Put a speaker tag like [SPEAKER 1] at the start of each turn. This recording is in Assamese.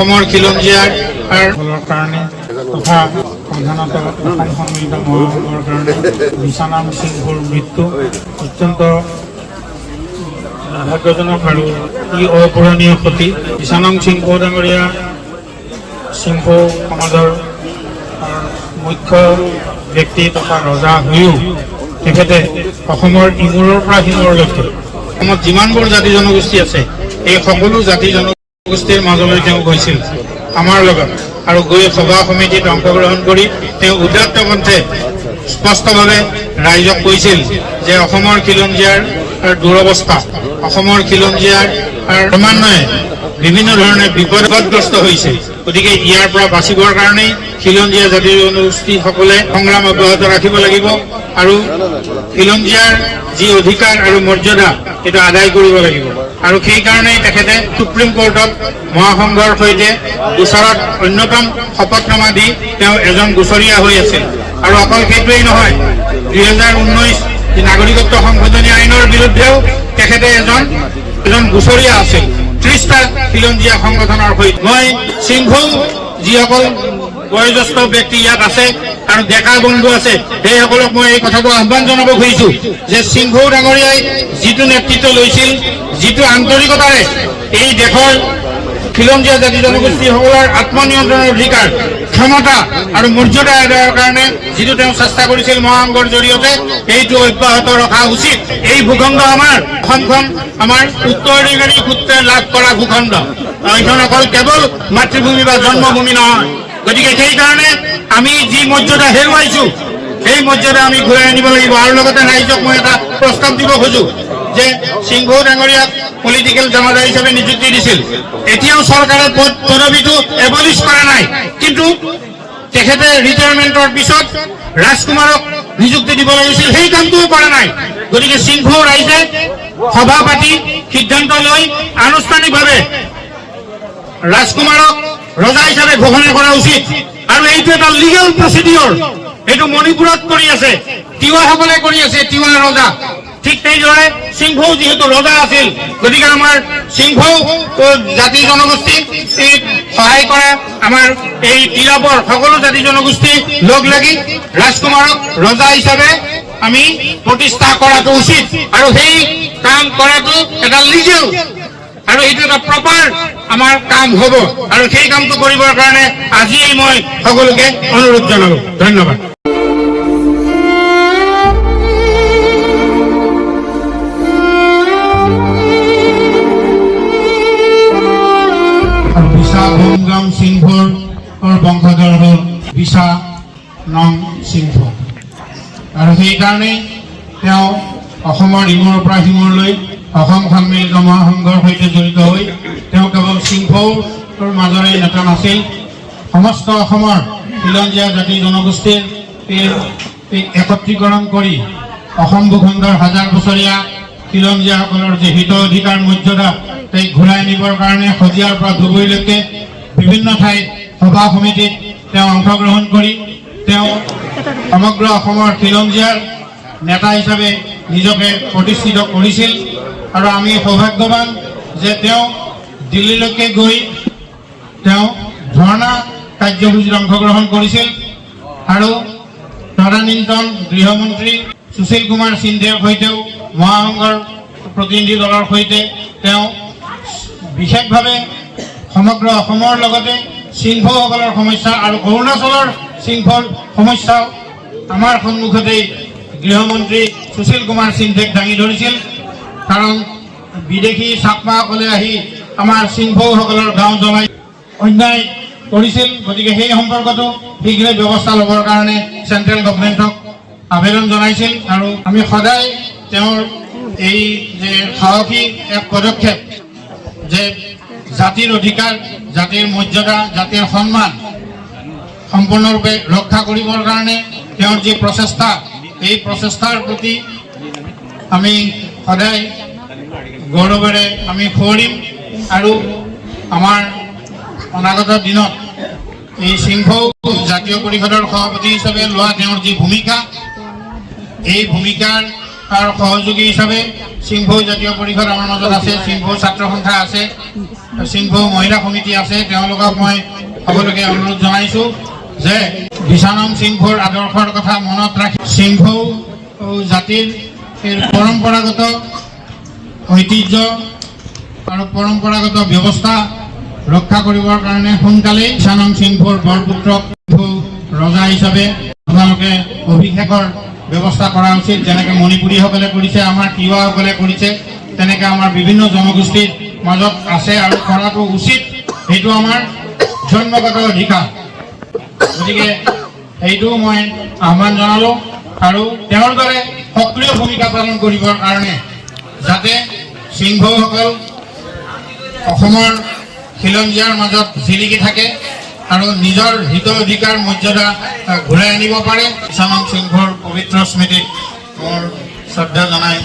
[SPEAKER 1] অসমৰ খিলঞ্জীয়াৰ কাৰণে তথা প্ৰধানত অসম সন্মিলিত মহাসংঘৰ কাৰণে বিছানাম সিংহৰ মৃত্যু অত্যন্ত দুৰ্ভাগ্যজনক আৰু ই অপূৰণীয় ক্ষতি। বিছানাম সিংহ ডাঙৰীয়া সিংহ সমাজৰ মুখ্য ব্যক্তি তথা ৰজা হৈও তেখেতে অসমৰ ইমূৰৰ পৰা সিমূৰলৈকে অসমত যিমানবোৰ জাতি জনগোষ্ঠী আছে এই সকলো জাতি জনগোষ্ঠীৰ মাজলৈ তেওঁ গৈছিল আমাৰ লগত, আৰু গৈ সভা সমিতিত অংশগ্ৰহণ কৰি তেওঁ উদাত্ত কণ্ঠে স্পষ্টভাৱে ৰাইজক কৈছিল যে অসমৰ খিলঞ্জীয়াৰ দুৰৱস্থা, অসমৰ খিলঞ্জীয়াৰ ক্ৰমান্বয়ে বিভিন্ন ধৰণে বিপদগ্ৰস্ত হৈছে। গতিকে ইয়াৰ পৰা বাচিবৰ কাৰণেই খিলঞ্জীয়া জাতি জনগোষ্ঠীসকলে সংগ্ৰাম অব্যাহত ৰাখিব লাগিব আৰু খিলঞ্জীয়াৰ যি অধিকাৰ আৰু মৰ্যাদা সেইটো আদায় কৰিব লাগিব। আৰু সেইকাৰণেই তেখেতে সুপ্ৰিম কোৰ্টত মহাসংঘৰ সৈতে গোচৰত অন্যতম শপতনামা দি তেওঁ এজন গোচৰীয়া হৈ আছিল। আৰু অকল সেইটোৱেই নহয়, 2019 নাগৰিকত্ব সংশোধনী আইনৰ বিৰুদ্ধেও তেখেতে এজন গোচৰীয়া আছিল 30টা খিলঞ্জীয়া সংগঠনৰ সৈতে। মই সিংহ যিসকল বয়োজ্যেষ্ঠ ব্যক্তি ইয়াত আছে আৰু ডেকা বন্ধু আছে সেইসকলক মই এই কথাটো আহ্বান জনাব খুজিছো যে সিংহ ডাঙৰীয়াই যিটো নেতৃত্ব লৈছিল, যিটো আন্তৰিকতাৰে এই দেশৰ খিলঞ্জীয়া জাতি জনগোষ্ঠীসকলৰ আত্মনিয়ন্ত্ৰণৰ অধিকাৰ, ক্ষমতা আৰু মৰ্যাদা আদায়ৰ কাৰণে যিটো তেওঁ চেষ্টা কৰিছিল মহাসংঘৰ জৰিয়তে, এইটো অব্যাহত ৰখা উচিত। এই ভূখণ্ড আমাৰ অসমখন আমাৰ উত্তৰাধিকাৰী সূত্ৰে লাভ কৰা ভূখণ্ড, এইখন অকল কেৱল মাতৃভূমি বা জন্মভূমি নহয়। গতিকে সেইকাৰণে আমি যি মৰ্যাদা হেৰুৱাইছো সেই মৰ্যাদা আমি ঘূৰাই আনিব লাগিব। আৰু লগতে ৰাইজক মই এটা প্ৰস্তাৱ দিব খোজো যে সিংহ ডাঙৰীয়াক পলিটিকেল জামাদাৰ হিচাপে নিযুক্তি দিছিল, এতিয়াও চৰকাৰে পদবীটো এবলিছ কৰা নাই, কিন্তু তেখেতে ৰিটায়াৰমেণ্টৰ পিছত ৰাজকুমাৰক নিযুক্তি দিব লাগিছিল, সেই কামটোও কৰা নাই। গতিকে সিংহ ৰাইজে সভা পাতি সিদ্ধান্ত লৈ আনুষ্ঠানিকভাৱে ৰাজকুমাৰক ৰজা হিচাপে ঘোষণা কৰা উচিত। আৰু এইটো এটা লিগেল প্ৰচিডিঅৰ, এইটো মণিপুৰত কৰি আছে, তিৱাসকলে কৰি আছে, তিৱা ৰজা। ঠিক সেইদৰে সিংহও যিহেতু ৰজা আছিল, গতিকে আমাৰ সিংহ জাতি জনগোষ্ঠীক সহায় কৰা আমাৰ এই তিৰাপৰ সকলো জাতি জনগোষ্ঠী লগ লাগি ৰাজকুমাৰক ৰজা হিচাপে আমি প্ৰতিষ্ঠা কৰাটো উচিত। আৰু সেই কাম কৰাটো এটা লিগেল আৰু এইটো এটা প্ৰপাৰ আমাৰ কাম হ'ব। আৰু সেই কামটো কৰিবৰ কাৰণে আজিয়েই মই সকলোকে অনুৰোধ জনালো। ধন্যবাদ। ভোমগাম সিংহৰ বংশধৰ হ'ল বিশা নং সিংহ, আৰু সেইকাৰণেই তেওঁ অসমৰ ইমূৰৰ পৰা সিমূৰলৈ অসম সন্মিলিত মহাসংঘৰ সৈতে জড়িত হৈ তেওঁ কেৱল সিংহৰ মাজৰে নেতা নাছিল, সমস্ত অসমৰ খিলঞ্জীয়া জাতি জনগোষ্ঠীৰ একত্ৰীকৰণ কৰি অসম ভূখণ্ডৰ হাজাৰ বছৰীয়া খিলঞ্জীয়াসকলৰ যে হিত অধিকাৰ মৰ্যাদা তাইক ঘূৰাই আনিবৰ কাৰণে শদিয়াৰ পৰা ধুবুৰীলৈকে বিভিন্ন ঠাইত সভা সমিতিত তেওঁ অংশগ্ৰহণ কৰি তেওঁ সমগ্ৰ অসমৰ খিলঞ্জীয়াৰ নেতা হিচাপে নিজকে প্ৰতিষ্ঠিত কৰিছিল। আৰু আমি সৌভাগ্যৱান যে তেওঁ দিল্লীলৈকে গৈ তেওঁ ধৰ্ণা কাৰ্যসূচীত অংশগ্ৰহণ কৰিছিল আৰু তদানীন্তন গৃহমন্ত্ৰী সুশীল কুমাৰ সিন্ধেৰ সৈতেও মহাসংঘৰ প্ৰতিনিধি দলৰ সৈতে তেওঁ বিশেষভাৱে সমগ্ৰ অসমৰ লগতে সিংহসকলৰ সমস্যা আৰু অৰুণাচলৰ সিংহৰ সমস্যাও আমাৰ সন্মুখতেই গৃহমন্ত্ৰী সুশীল কুমাৰ সিন্ধেক দাঙি ধৰিছিল। কাৰণ বিদেশী চাকমাসকলে আহি আমাৰ সিংহসকলৰ গাঁও জ্বলাই অন্যায় কৰিছিল। গতিকে সেই সম্পৰ্কতো শীঘ্ৰে ব্যৱস্থা ল'বৰ কাৰণে চেণ্ট্ৰেল গভৰ্ণমেণ্টক আবেদন জনাইছিল। আৰু আমি সদায় তেওঁৰ এই যে সাহসী এক পদক্ষেপ যে জাতিৰ অধিকাৰ, জাতিৰ মৰ্যাদা, জাতিৰ সন্মান সম্পূৰ্ণৰূপে ৰক্ষা কৰিবৰ কাৰণে তেওঁৰ যি প্ৰচেষ্টা, এই প্ৰচেষ্টাৰ প্ৰতি আমি সদায় গৌৰৱেৰে আমি সোঁৱৰিম। আৰু আমাৰ অনাগত দিনত এই সিংহ জাতীয় পৰিষদৰ সভাপতি হিচাপে লোৱা তেওঁৰ যি ভূমিকা, এই ভূমিকাৰ তাৰ সহযোগী হিচাপে চিংফৌ জাতীয় পৰিষদ আমাৰ মাজত আছে, চিংফৌ ছাত্ৰ সন্থা আছে, চিংফৌ মহিলা সমিতি আছে। তেওঁলোকক মই সকলোকে অনুৰোধ জনাইছোঁ যে বিছানাম চিংফৌৰ আদৰ্শৰ কথা মনত ৰাখি চিংফৌ জাতিৰ পৰম্পৰাগত ঐতিহ্য আৰু পৰম্পৰাগত ব্যৱস্থা ৰক্ষা কৰিবৰ কাৰণে সোনকালেই বিছানাম চিংফৌৰ বৰপুত্ৰক ৰজা হিচাপে আপোনালোকে অভিষেকৰ ব্যৱস্থা কৰা উচিত। যেনেকৈ মণিপুৰীসকলে কৰিছে, আমাৰ তিৱাসকলে কৰিছে, তেনেকৈ আমাৰ বিভিন্ন জনগোষ্ঠীৰ মাজত আছে আৰু কৰাটো উচিত। সেইটো আমাৰ জন্মগত অধিকাৰ। গতিকে সেইটোও মই আহ্বান জনালোঁ আৰু তেওঁৰ দৰে সক্ৰিয় ভূমিকা পালন কৰিবৰ কাৰণে যাতে চিংফৌসকল অসমৰ খিলঞ্জীয়াৰ মাজত জিলিকি থাকে আৰু নিজৰ হিত অধিকাৰ মৰ্যাদা ঘূৰাই আনিব পাৰে। বিছানাম চিংফৌৰ পবিত্ৰ স্মৃতিক মোৰ শ্ৰদ্ধা জনাই